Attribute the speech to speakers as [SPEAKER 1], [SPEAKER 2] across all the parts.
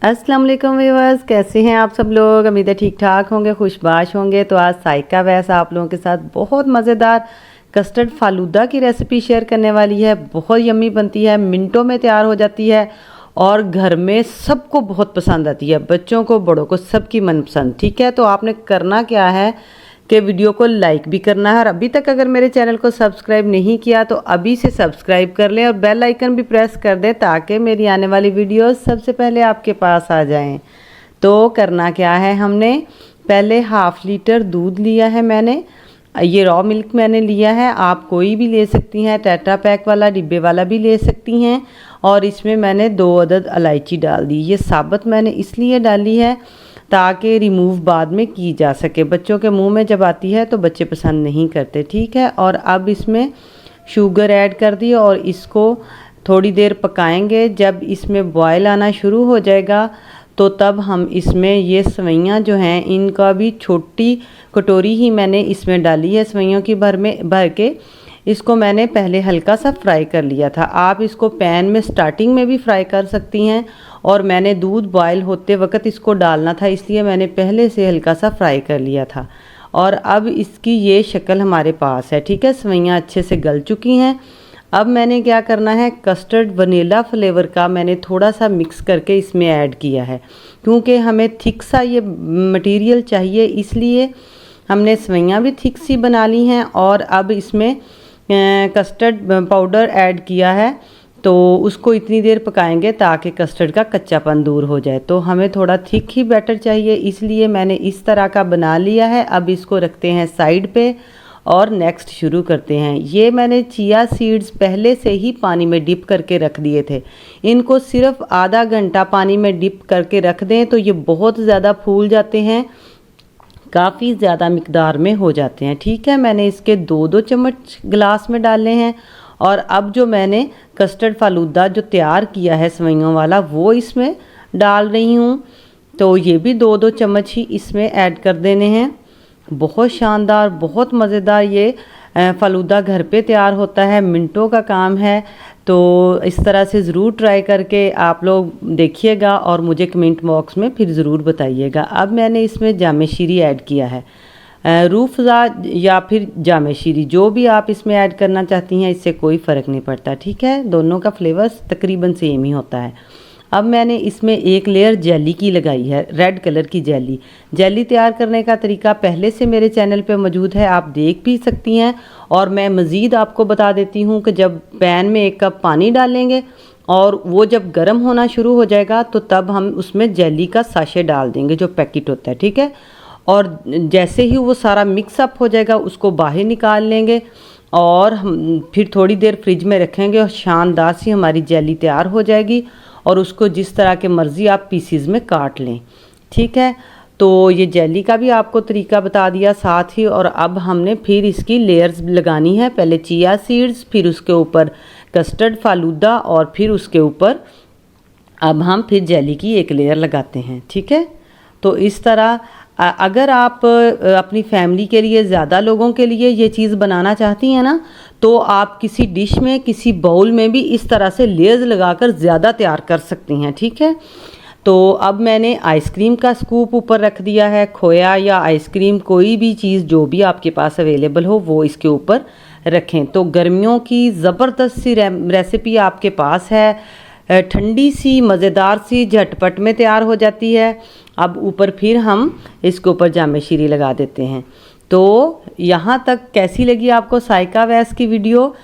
[SPEAKER 1] अस्सलाम वालेकुम व्यूअर्स, कैसे हैं आप सब लोग। उम्मीद है ठीक ठाक होंगे, खुशबाश होंगे। तो आज साइका वैस आप लोगों के साथ बहुत मज़ेदार कस्टर्ड फालूदा की रेसिपी शेयर करने वाली है। बहुत यम्मी बनती है, मिनटों में तैयार हो जाती है और घर में सबको बहुत पसंद आती है, बच्चों को बड़ों को सबकी मनपसंद। ठीक है, तो आपने करना क्या है कि वीडियो को लाइक भी करना है और अभी तक अगर मेरे चैनल को सब्सक्राइब नहीं किया तो अभी से सब्सक्राइब कर लें और बेल आइकन भी प्रेस कर दें ताकि मेरी आने वाली वीडियोस सबसे पहले आपके पास आ जाएं। तो करना क्या है, हमने पहले हाफ़ लीटर दूध लिया है। मैंने ये रॉ मिल्क मैंने लिया है, आप कोई भी ले सकती हैं, टेट्रा पैक वाला डिब्बे वाला भी ले सकती हैं। और इसमें मैंने 2 अदद इलायची डाल दी। ये साबुत मैंने इसलिए डाली है ताकि रिमूव बाद में की जा सके। बच्चों के मुंह में जब आती है तो बच्चे पसंद नहीं करते। ठीक है, और अब इसमें शुगर ऐड कर दी और इसको थोड़ी देर पकाएंगे। जब इसमें बॉयल आना शुरू हो जाएगा तो तब हम इसमें ये सेवइयाँ जो हैं इनका भी छोटी कटोरी ही मैंने इसमें डाली है सेवइयों की भर के। इसको मैंने पहले हल्का सा फ्राई कर लिया था। आप इसको पैन में स्टार्टिंग में भी फ्राई कर सकती हैं और मैंने दूध बॉयल होते वक्त इसको डालना था इसलिए मैंने पहले से हल्का सा फ्राई कर लिया था। और अब इसकी ये शक्ल हमारे पास है। ठीक है, सेवइयाँ अच्छे से गल चुकी हैं। अब मैंने क्या करना है, कस्टर्ड वनीला फ्लेवर का मैंने थोड़ा सा मिक्स करके इसमें ऐड किया है क्योंकि हमें थिक सा ये मटेरियल चाहिए, इसलिए हमने सेवइयाँ भी थिक सी बना ली हैं। और अब इसमें कस्टर्ड पाउडर ऐड किया है तो उसको इतनी देर पकाएंगे ताकि कस्टर्ड का कच्चापन दूर हो जाए। तो हमें थोड़ा थिक ही बैटर चाहिए, इसलिए मैंने इस तरह का बना लिया है। अब इसको रखते हैं साइड पे और नेक्स्ट शुरू करते हैं। ये मैंने चिया सीड्स पहले से ही पानी में डिप करके रख दिए थे। इनको सिर्फ आधा घंटा पानी में डिप करके रख दें तो ये बहुत ज़्यादा फूल जाते हैं, काफ़ी ज़्यादा मिकदार में हो जाते हैं। ठीक है, मैंने इसके 2-2 चम्मच गिलास में डाले हैं। और अब जो मैंने कस्टर्ड फालूदा जो तैयार किया है सेवइयों वाला वो इसमें डाल रही हूँ। तो ये भी 2-2 चम्मच ही इसमें ऐड कर देने हैं। बहुत शानदार, बहुत मज़ेदार ये फालूदा घर पे तैयार होता है, मिनटों का काम है। तो इस तरह से ज़रूर ट्राई करके आप लोग देखिएगा और मुझे कमेंट बॉक्स में फिर ज़रूर बताइएगा। अब मैंने इसमें जामे शीरी ऐड किया है, रूफ़ज़ा या फिर जामे शीरी जो भी आप इसमें ऐड करना चाहती हैं, इससे कोई फ़र्क नहीं पड़ता। ठीक है, दोनों का फ्लेवर तकरीबन सेम ही होता है। अब मैंने इसमें एक लेयर जेली की लगाई है, रेड कलर की जेली। जेली तैयार करने का तरीका पहले से मेरे चैनल पे मौजूद है, आप देख भी सकती हैं। और मैं मज़ीद आपको बता देती हूँ कि जब पैन में 1 कप पानी डालेंगे और वो जब गर्म होना शुरू हो जाएगा तो तब हम उसमें जेली का साशे डाल देंगे जो पैकेट होता है। ठीक है, और जैसे ही वो सारा मिक्सअप हो जाएगा उसको बाहर निकाल लेंगे और हम फिर थोड़ी देर फ्रिज में रखेंगे और शानदार सी हमारी जेली तैयार हो जाएगी। और उसको जिस तरह के मर्ज़ी आप पीसीज में काट लें। ठीक है, तो ये जेली का भी आपको तरीका बता दिया साथ ही। और अब हमने फिर इसकी लेयर्स लगानी है, पहले चिया सीड्स, फिर उसके ऊपर कस्टर्ड फालूदा और फिर उसके ऊपर अब हम फिर जेली की एक लेयर लगाते हैं। ठीक है, तो इस तरह अगर आप अपनी फैमिली के लिए, ज़्यादा लोगों के लिए ये चीज़ बनाना चाहती हैं ना, तो आप किसी डिश में, किसी बाउल में भी इस तरह से लेयर्स लगाकर ज़्यादा तैयार कर सकती हैं। ठीक है, तो अब मैंने आइसक्रीम का स्कूप ऊपर रख दिया है। खोया या आइसक्रीम कोई भी चीज़ जो भी आपके पास अवेलेबल हो वो इसके ऊपर रखें। तो गर्मियों की ज़बरदस्त सी रेसिपी आपके पास है, ठंडी सी, मज़ेदार सी, झटपट में तैयार हो जाती है। अब ऊपर फिर हम इसके ऊपर जामे शीरी लगा देते हैं। तो यहाँ तक कैसी लगी आपको साइका वैस की वीडियो?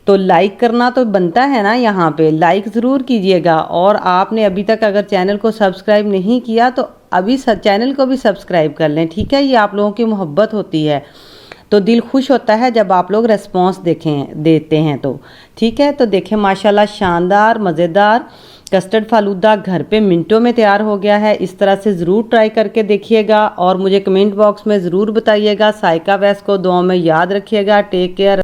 [SPEAKER 1] तो लाइक करना तो बनता है ना, यहाँ पे लाइक ज़रूर कीजिएगा। और आपने अभी तक अगर चैनल को सब्सक्राइब नहीं किया तो अभी चैनल को भी सब्सक्राइब कर लें। ठीक है, ये आप लोगों की मोहब्बत होती है तो दिल खुश होता है जब आप लोग रेस्पॉन्स देते हैं तो। ठीक है, तो देखें माशाल्लाह शानदार मज़ेदार कस्टर्ड फालूदा घर पे मिनटों में तैयार हो गया है। इस तरह से ज़रूर ट्राई करके देखिएगा और मुझे कमेंट बॉक्स में ज़रूर बताइएगा। साइका वैस को दुआ में याद रखिएगा। Take care.